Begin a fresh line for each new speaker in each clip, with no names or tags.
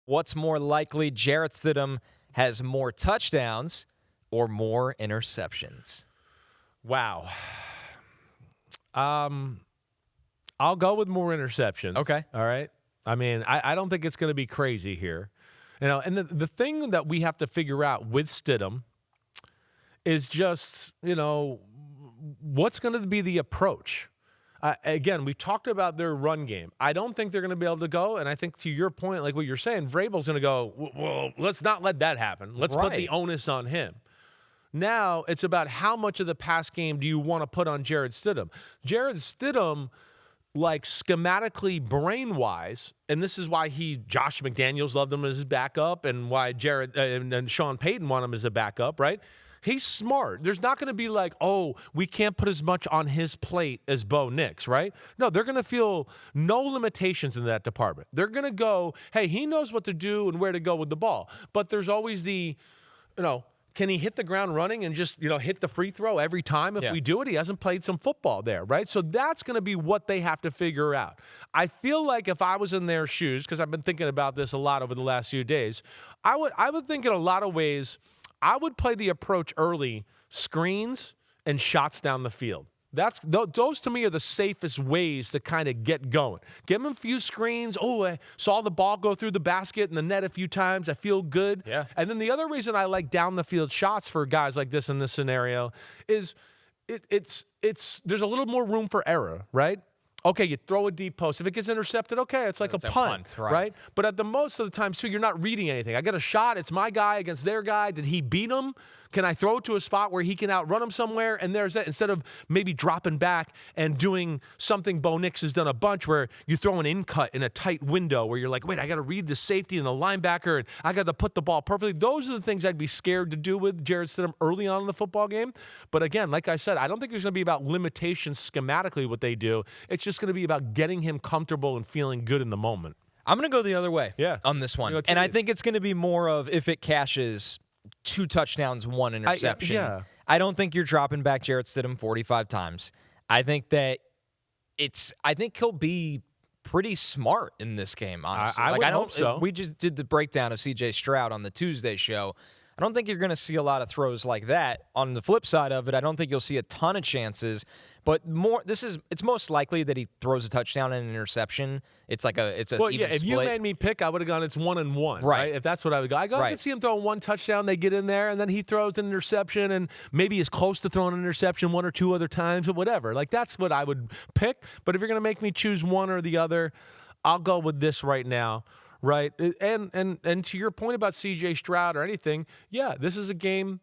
What's more likely, Jarrett Stidham has more touchdowns or more interceptions?
Wow. I'll go with more interceptions.
Okay.
All right. I mean, I don't think it's going to be crazy here. And the thing that we have to figure out with Stidham is just, what's going to be the approach? Again, we've talked about their run game. I don't think they're going to be able to go. And I think to your point, like what you're saying, Vrabel's going to go, well, let's not let that happen. Let's put the onus on him. Now it's about how much of the pass game do you want to put on Jarrett Stidham. Jarrett Stidham, like schematically, brain-wise, and this is why Josh McDaniels loved him as his backup and why Jarrett and Sean Payton want him as a backup, right? He's smart. There's not going to be like, oh, we can't put as much on his plate as Bo Nix, right? No, they're going to feel no limitations in that department. They're going to go, hey, he knows what to do and where to go with the ball. But there's always the, can he hit the ground running and just, hit the free throw every time if we do it? He hasn't played some football there, right? So that's going to be what they have to figure out. I feel like if I was in their shoes, because I've been thinking about this a lot over the last few days, I would think in a lot of ways, I would play the approach early, screens and shots down the field. Those to me are the safest ways to kind of get going. Give them a few screens. Oh, I saw the ball go through the basket and the net a few times. I feel good.
Yeah.
And then the other reason I like down the field shots for guys like this in this scenario is it's there's a little more room for error, right? Okay, you throw a deep post. If it gets intercepted, okay, it's like a punt, right? But at the most of the time, too, you're not reading anything. I get a shot. It's my guy against their guy. Did he beat him? Can I throw it to a spot where he can outrun him somewhere? And there's that, instead of maybe dropping back and doing something Bo Nix has done a bunch where you throw an in cut in a tight window where you're like, wait, I got to read the safety and the linebacker and I got to put the ball perfectly. Those are the things I'd be scared to do with Jarrett Stidham early on in the football game. But again, like I said, I don't think there's going to be about limitations schematically what they do. It's just going to be about getting him comfortable and feeling good in the moment.
I'm going to go the other way on this one. And I think it's going to be more of if it cashes 2 touchdowns, 1 interception. I don't think you're dropping back Jarrett Stidham 45 times. I think that I think he'll be pretty smart in this game, honestly.
I hope so.
We just did the breakdown of C.J. Stroud on the Tuesday show. I don't think you're going to see a lot of throws like that. On the flip side of it, I don't think you'll see a ton of chances. But it's most likely that he throws a touchdown and an interception. It's an even split.
If you made me pick, I would have gone it's 1 and 1. Right. If that's what I would go. I could see him throwing 1 touchdown, they get in there, and then he throws an interception and maybe is close to throwing an interception 1 or 2 other times or whatever. Like that's what I would pick. But if you're going to make me choose one or the other, I'll go with this right now. Right. And to your point about C.J. Stroud or anything, this is a game,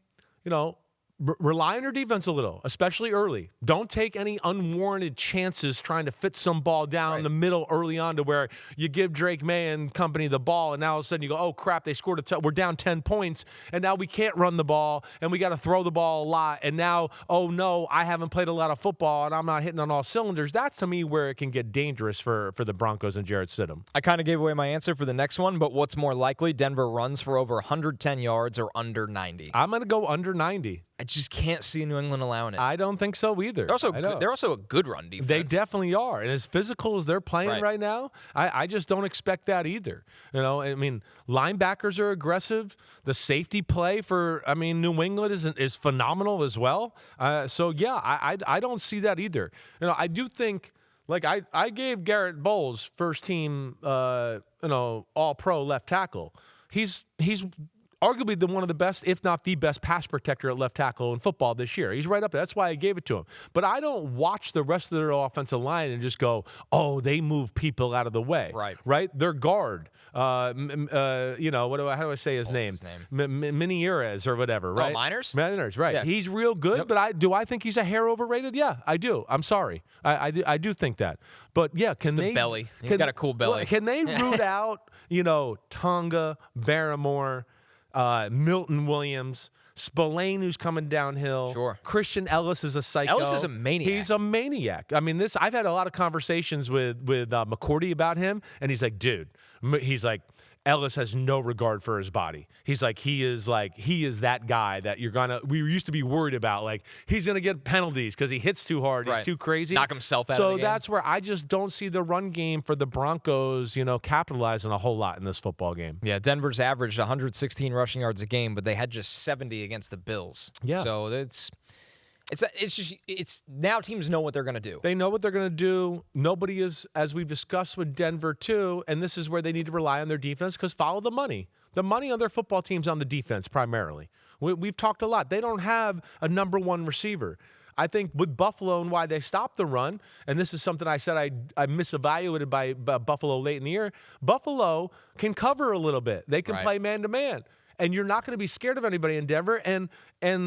rely on your defense a little, especially early. Don't take any unwarranted chances trying to fit some ball down the middle early on to where you give Drake May and company the ball, and now all of a sudden you go, oh, crap, they scored we're down 10 points, and now we can't run the ball, and we got to throw the ball a lot, and now, oh, no, I haven't played a lot of football, and I'm not hitting on all cylinders. That's, to me, where it can get dangerous for the Broncos and Jarrett Stidham.
I kind of gave away my answer for the next one, but what's more likely, Denver runs for over 110 yards or under 90?
I'm going to go under 90.
I just can't see New England allowing it.
I don't think so either.
They're also a good run defense.
They definitely are. And as physical as they're playing right now, I just don't expect that either. I mean, linebackers are aggressive. The safety play for, New England is phenomenal as well. I don't see that either. I do think, like I gave Garrett Bowles first team, all-pro left tackle. He's arguably one of the best, if not the best, pass protector at left tackle in football this year. He's right up there. That's why I gave it to him. But I don't watch the rest of their offensive line and just go, oh, they move people out of the way. Right? Their guard, how do I say his name? Minierez or whatever, right?
Oh, Miners?
Miners, right. Yeah. He's real good, but do I think he's a hair overrated? Yeah, I do. I'm sorry. I do think that. But, yeah,
belly. He's got a cool belly.
Can they root out, Tonga, Barrymore, Milton Williams, Spillane, who's coming downhill.
Sure.
Christian Ellis is a psycho.
Ellis is a maniac.
He's a maniac. I've had a lot of conversations with McCourty about him, and he's like, dude, Ellis has no regard for his body. He is that guy that we used to be worried about. Like, he's going to get penalties because he hits too hard. He's too crazy.
Knock himself out of the game.
So that's where I just don't see the run game for the Broncos, capitalizing a whole lot in this football game.
Yeah, Denver's averaged 116 rushing yards a game, but they had just 70 against the Bills.
Yeah.
So it's now teams know what they're going to do.
They know what they're going to do. Nobody is, as we've discussed with Denver too, and this is where they need to rely on their defense because follow the money. The money on their football team's on the defense primarily. We've talked a lot. They don't have a number one receiver. I think with Buffalo and why they stopped the run, and this is something I said I misevaluated by Buffalo late in the year, Buffalo can cover a little bit. They can play man-to-man. And you're not going to be scared of anybody in Denver. And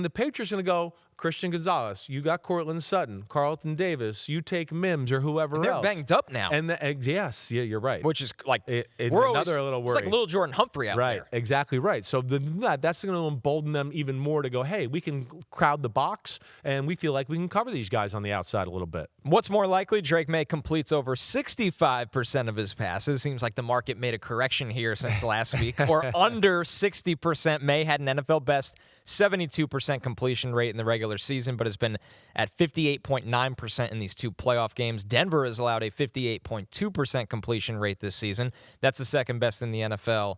the Patriots are going to go, Christian Gonzalez, you got Cortland Sutton, Carlton Davis, you take Mims or whoever else.
They're banged up now.
And yes, you're right.
Which is like,
we're another little worry.
It's like little Jordan Humphrey out there.
Right, exactly right. So that's going to embolden them even more to go, hey, we can crowd the box, and we feel like we can cover these guys on the outside a little bit.
What's more likely? Drake May completes over 65% of his passes. Seems like the market made a correction here since last week. Or under 60%. May had an NFL best 72% completion rate in the regular season, but has been at 58.9% in these two playoff games. Denver has allowed a 58.2% completion rate this season. That's the second best in the NFL.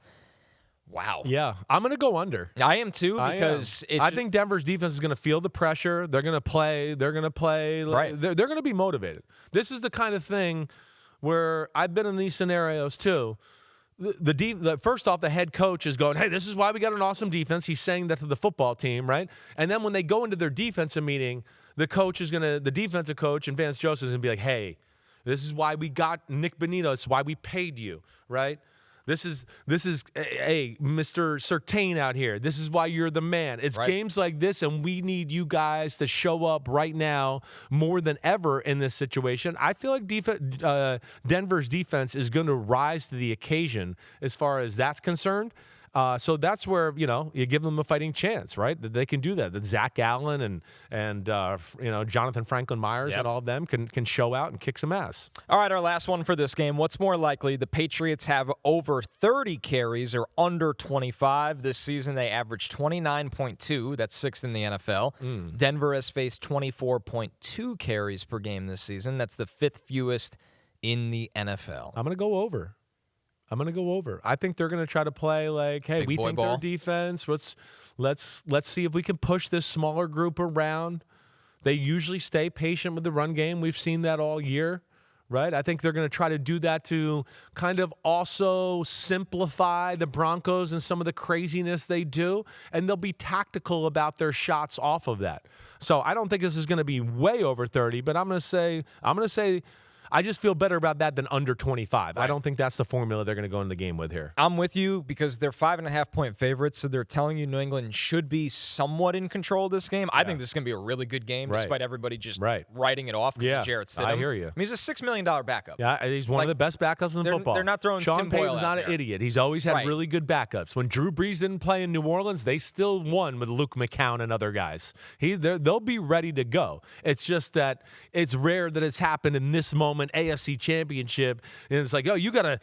Wow.
Yeah, I'm going to go under.
I am too because
I think Denver's defense is going to feel the pressure. They're going to play. They're going to play.
Right.
They're going to be motivated. This is the kind of thing where I've been in these scenarios too. First off, the head coach is going, hey, this is why we got an awesome defense. He's saying that to the football team, right? And then when they go into their defensive meeting, the defensive coach and Vance Joseph is going to be like, hey, this is why we got Nick Bonito. It's why we paid you, right? This is hey, Mr. Surtain out here. This is why you're the man. It's games like this, and we need you guys to show up right now more than ever in this situation. I feel like Denver's defense is going to rise to the occasion as far as that's concerned. So that's where, you give them a fighting chance, right? That they can do that. That Zach Allen and Jonathan Franklin Myers and all of them can show out and kick some ass.
All right, our last one for this game. What's more likely? The Patriots have over 30 carries or under 25. This season they averaged 29.2. That's sixth in the NFL. Denver has faced 24.2 carries per game this season. That's the fifth fewest in the NFL.
I'm going to go over. I think they're going to try to play like, hey, we think their defense. Let's see if we can push this smaller group around. They usually stay patient with the run game. We've seen that all year, right? I think they're going to try to do that to kind of also simplify the Broncos and some of the craziness they do, and they'll be tactical about their shots off of that. So I don't think this is going to be way over 30, but I'm going to say I just feel better about that than under 25. Right. I don't think that's the formula they're going to go into the game with here.
I'm with you because they're 5.5-point favorites, so they're telling you New England should be somewhat in control of this game. I think this is going to be a really good game, despite everybody just writing it off because of Jarrett Stidham.
I hear you.
I mean, he's a $6 million backup.
Yeah, he's one of the best backups in football.
They're not throwing
Sean
Tim Boyle
Payton's not an idiot. He's always had really good backups. When Drew Brees didn't play in New Orleans, they still won with Luke McCown and other guys. They'll be ready to go. It's just that it's rare that it's happened in this moment, AFC Championship, and it's like, oh, you gotta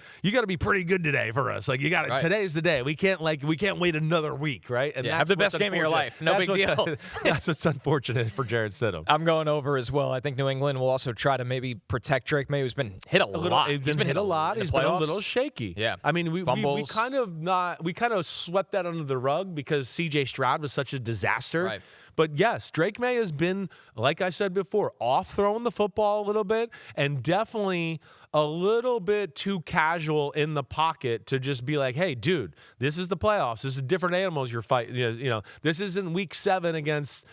be pretty good today for us. Like, you got today's the day. We can't wait another week, right? And
have the best game of your life. No big deal.
That's what's unfortunate for Jarrett Stidham.
I'm going over as well. I think New England will also try to maybe protect Drake May, who's been hit a lot.
He's been hit a lot. He's been a little shaky.
Yeah.
I mean, we kind of swept that under the rug because C.J. Stroud was such a disaster.
Right.
But yes, Drake May has been, like I said before, off throwing the football a little bit and definitely a little bit too casual in the pocket to just be like, hey, dude, this is the playoffs. This is different animals you're fighting. This isn't week 7 against,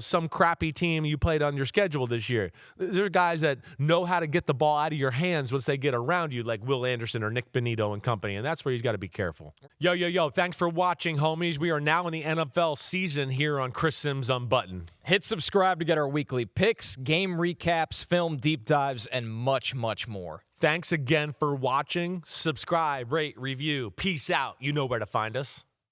some crappy team you played on your schedule this year. There are guys that know how to get the ball out of your hands once they get around you, like Will Anderson or Nick Bonito and company, and that's where he's got to be careful. Yo, thanks for watching, homies. We are now in the NFL season here on Chris Simms Unbuttoned.
Hit subscribe to get our weekly picks, game recaps, film deep dives, and much, much more.
Thanks again for watching. Subscribe, rate, review. Peace out. You know where to find us.